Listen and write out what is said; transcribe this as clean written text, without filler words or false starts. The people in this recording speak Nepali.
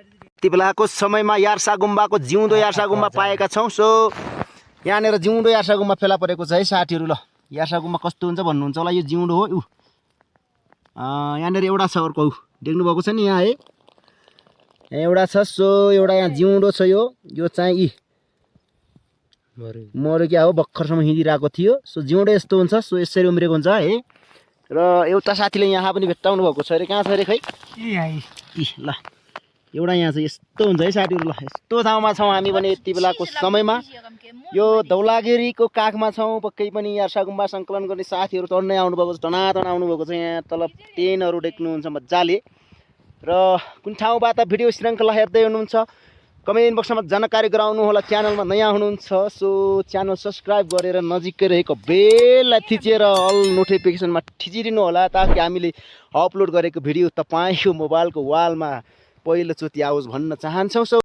यति बेलाको समयमा यार्सा गुम्बाको जिउँदो यार्सा गुम्बा पाएका छौँ। सो यहाँनिर जिउँदो यार्सा गुम्बा फेला परेको छ है साथीहरू। ल यार्सा गुम्बा कस्तो हुन्छ भन्नुहुन्छ होला। यो जिउँदो हो। यहाँनिर एउटा छ, अर्को देख्नुभएको छ नि यहाँ है, एउटा छ। सो एउटा यहाँ जिउँदो छ। यो चाहिँ मर्यो क्या हो, भर्खरसम्म हिँडिरहेको थियो। सो जिउँदो यस्तो हुन्छ। सो यसरी उम्रेको हुन्छ है। र एउटा साथीले यहाँ पनि भेट्टाउनु भएको छ अरे। कहाँ छ अरे खै? ल एउटा यहाँ चाहिँ यस्तो हुन्छ है साथीहरू। ल यस्तो ठाउँमा छौँ हामी भने यति बेलाको समयमा। यो धौलागिरीको काखमा छौँ। पक्कै पनि यार्सा गुम्बा सङ्कलन गर्ने साथीहरू टन्नै आउनुभएको छ, टनाटन आउनुभएको छ। यहाँ तल टेनहरू देख्नुहुन्छ मजाले। र कुन ठाउँबाट भिडियो श्रृङ्खला हेर्दै हुनुहुन्छ कमेन्ट बक्समा जानकारी गराउनु होला। च्यानलमा नयाँ हुनुहुन्छ सो च्यानल सब्सक्राइब गरेर नजिकै रहेको बेललाई थिचेर अल नोटिफिकेसनमा थिचिदिनु होला, ताकि हामीले अपलोड गरेको भिडियो तपाईँको मोबाइलको वालमा पहिलोचोटि आओस् भन्न चाहन्छौँ।